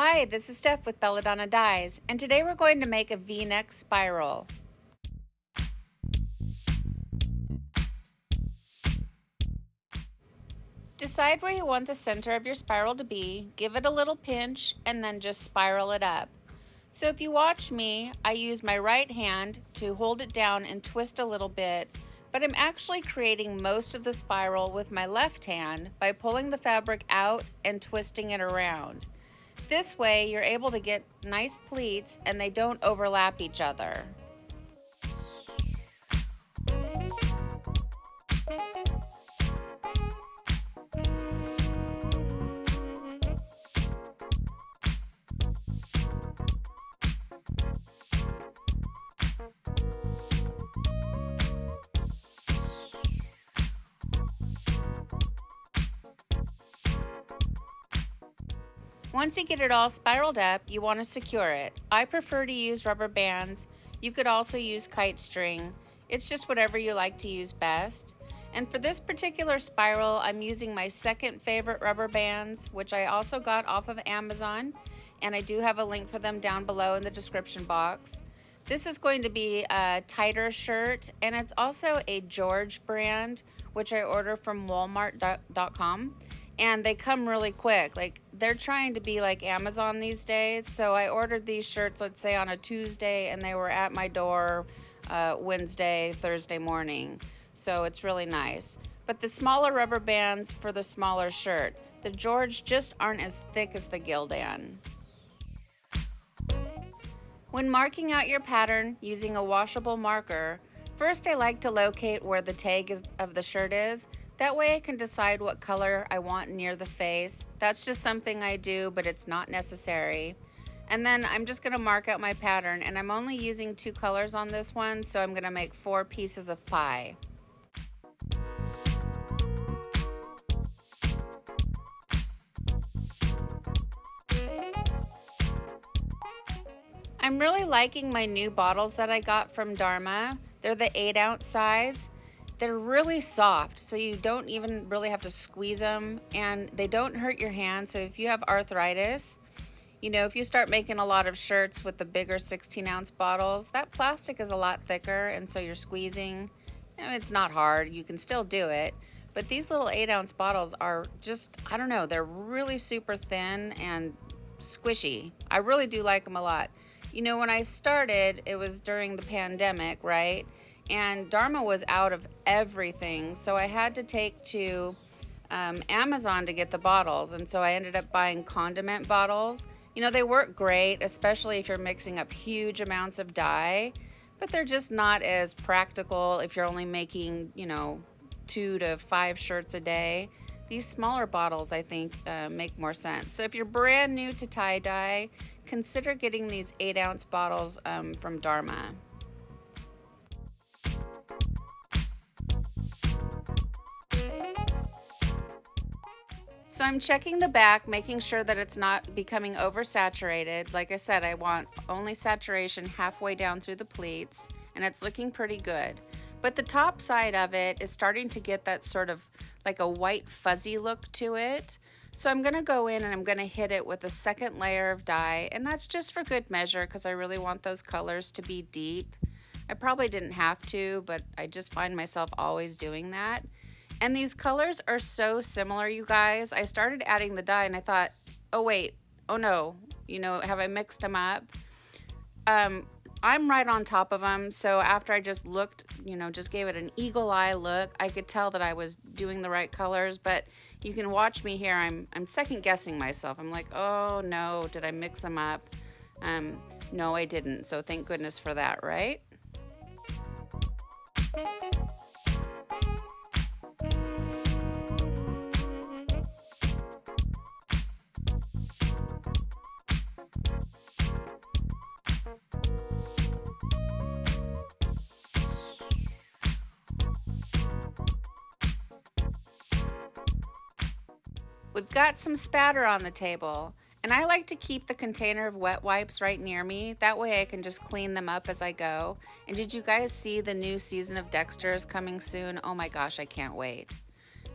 Hi, this is Steph with Belladonna Dyes, and today we're going to make a V-neck spiral. Decide where you want the center of your spiral to be, give it a little pinch, and then just spiral it up. So if you watch me, I use my right hand to hold it down and twist a little bit, but I'm actually creating most of the spiral with my left hand by pulling the fabric out and twisting it around. This way, you're able to get nice pleats and they don't overlap each other. Once you get it all spiraled up, you want to secure it. I prefer to use rubber bands. You could also use kite string. It's just whatever you like to use best. And for this particular spiral, I'm using my second favorite rubber bands, which I also got off of Amazon. And I do have a link for them down below in the description box. This is going to be a tighter shirt, and it's also a George brand, which I order from Walmart.com. And they come really quick. Like, they're trying to be like Amazon these days. So I ordered these shirts, let's say on a Tuesday, and they were at my door Wednesday, Thursday morning. So it's really nice. But the smaller rubber bands for the smaller shirt. The George just aren't as thick as the Gildan. When marking out your pattern using a washable marker, first I like to locate where the tag of the shirt is. That way I can decide what color I want near the face. That's just something I do, but it's not necessary. And then I'm just gonna mark out my pattern, and I'm only using 2 colors on this one, so I'm gonna make 4 pieces of pie. I'm really liking my new bottles that I got from Dharma. They're the 8-ounce size. They're really soft, so you don't even really have to squeeze them, and they don't hurt your hand. So if you have arthritis, if you start making a lot of shirts with the bigger 16-ounce bottles, that plastic is a lot thicker, and so you're squeezing. It's not hard. You can still do it. But these little 8-ounce bottles are just, I don't know, they're really super thin and squishy. I really do like them a lot. When I started, it was during the pandemic, right? And Dharma was out of everything, so I had to take to Amazon to get the bottles, and so I ended up buying condiment bottles. They work great, especially if you're mixing up huge amounts of dye, but they're just not as practical if you're only making, 2 to 5 shirts a day. These smaller bottles, I think, make more sense. So if you're brand new to tie-dye, consider getting these 8-ounce bottles from Dharma. So I'm checking the back, making sure that it's not becoming oversaturated. Like I said, I want only saturation halfway down through the pleats, and it's looking pretty good. But the top side of it is starting to get that sort of like a white fuzzy look to it. So I'm gonna go in and I'm gonna hit it with a second layer of dye, and that's just for good measure because I really want those colors to be deep. I probably didn't have to, but I just find myself always doing that. And these colors are so similar, you guys. I started adding the dye and I thought, oh wait, oh no, have I mixed them up? I'm right on top of them, so after I just looked, just gave it an eagle eye look, I could tell that I was doing the right colors, but you can watch me here, I'm second guessing myself. I'm like, oh no, did I mix them up? No, I didn't, so thank goodness for that, right? We've got some spatter on the table, and I like to keep the container of wet wipes right near me. That way I can just clean them up as I go. And did you guys see the new season of Dexter's coming soon? Oh my gosh, I can't wait.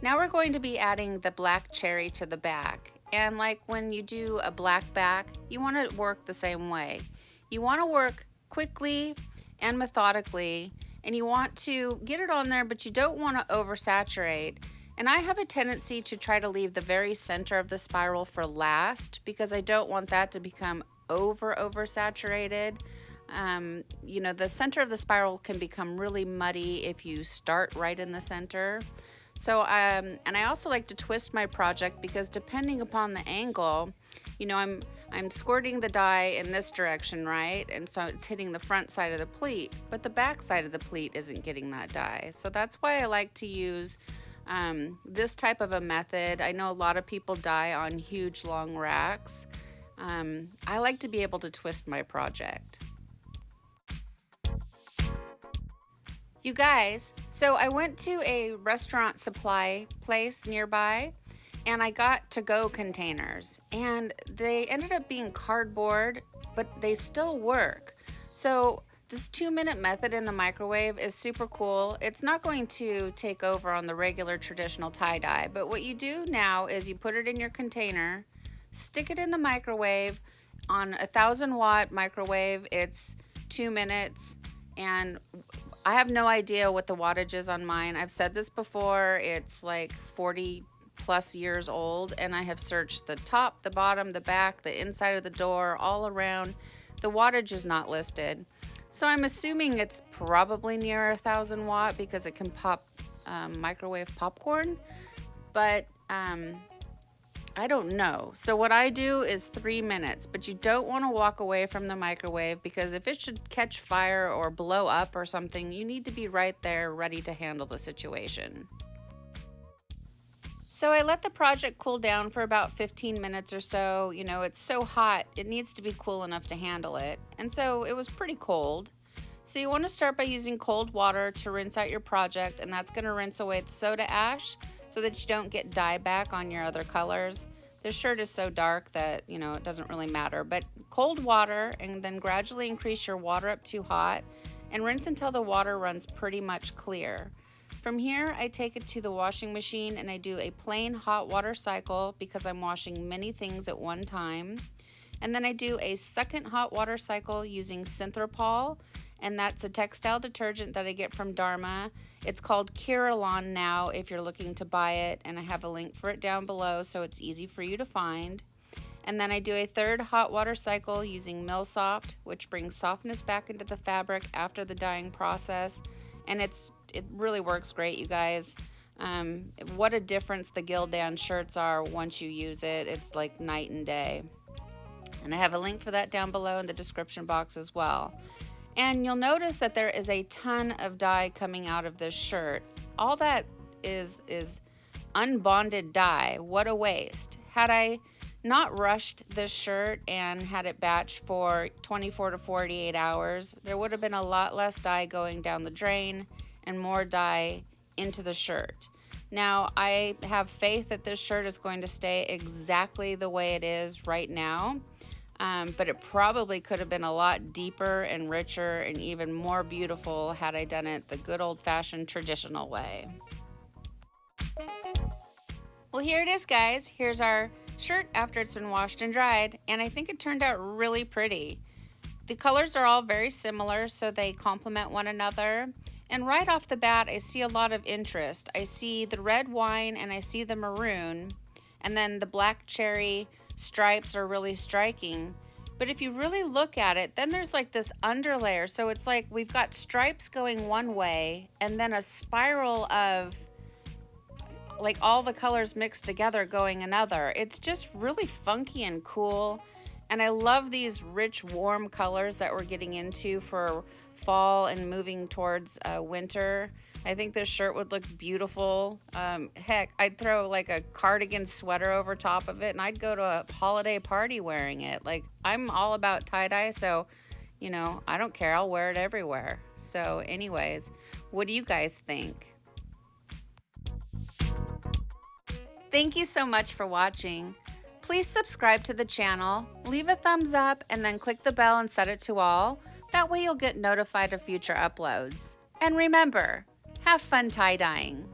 Now we're going to be adding the black cherry to the back. And like when you do a black back, you want to work the same way. You want to work quickly and methodically, and you want to get it on there, but you don't want to oversaturate. And I have a tendency to try to leave the very center of the spiral for last because I don't want that to become oversaturated. You know, the center of the spiral can become really muddy if you start right in the center. So, and I also like to twist my project because depending upon the angle, you know, I'm squirting the dye in this direction, right? And so it's hitting the front side of the pleat, but the back side of the pleat isn't getting that dye. So that's why I like to use this type of a method. I know a lot of people dye on huge long racks. I like to be able to twist my project. You guys, so I went to a restaurant supply place nearby and I got to-go containers, and they ended up being cardboard, but they still work. So this 2-minute method in the microwave is super cool. It's not going to take over on the regular traditional tie-dye, but what you do now is you put it in your container, stick it in the microwave on a 1,000-watt microwave. It's 2 minutes, and I have no idea what the wattage is on mine. I've said this before. It's like 40 plus years old, and I have searched the top, the bottom, the back, the inside of the door, all around. The wattage is not listed. So I'm assuming it's probably near 1,000 watt because it can pop microwave popcorn, but I don't know. So what I do is 3 minutes, but you don't want to walk away from the microwave because if it should catch fire or blow up or something, you need to be right there ready to handle the situation. So I let the project cool down for about 15 minutes or so. You know, it's so hot, it needs to be cool enough to handle it. And so it was pretty cold. So you want to start by using cold water to rinse out your project, and that's going to rinse away the soda ash so that you don't get dye back on your other colors. This shirt is so dark that, you know, it doesn't really matter. But cold water, and then gradually increase your water up to hot and rinse until the water runs pretty much clear. From here, I take it to the washing machine and I do a plain hot water cycle because I'm washing many things at one time. And then I do a second hot water cycle using Synthropol, and that's a textile detergent that I get from Dharma. It's called Kirillon now if you're looking to buy it, and I have a link for it down below so it's easy for you to find. And then I do a third hot water cycle using Milsoft, which brings softness back into the fabric after the dyeing process. And it really works great, you guys. What a difference the Gildan shirts are once you use it. It's like night and day. And I have a link for that down below in the description box as well. And you'll notice that there is a ton of dye coming out of this shirt. All that is unbonded dye. What a waste. Had I not rushed this shirt and had it batched for 24 to 48 hours, there would have been a lot less dye going down the drain and more dye into the shirt. Now, I have faith that this shirt is going to stay exactly the way it is right now, but it probably could have been a lot deeper and richer and even more beautiful had I done it the good old-fashioned traditional way. Well, here it is, guys. Here's our shirt after it's been washed and dried, and I think it turned out really pretty. The colors are all very similar, so they complement one another. And right off the bat, I see a lot of interest. I see the red wine and I see the maroon, and then the black cherry stripes are really striking. But if you really look at it, then there's like this underlayer. So it's like we've got stripes going one way and then a spiral of like all the colors mixed together going another. It's just really funky and cool. And I love these rich, warm colors that we're getting into for fall and moving towards winter. I think this shirt would look beautiful. Heck, I'd throw like a cardigan sweater over top of it and I'd go to a holiday party wearing it. Like, I'm all about tie-dye, so, you know, I don't care. I'll wear it everywhere. So anyways, what do you guys think? Thank you so much for watching. Please subscribe to the channel, leave a thumbs up, and then click the bell and set it to all. That way you'll get notified of future uploads. And remember, have fun tie-dyeing.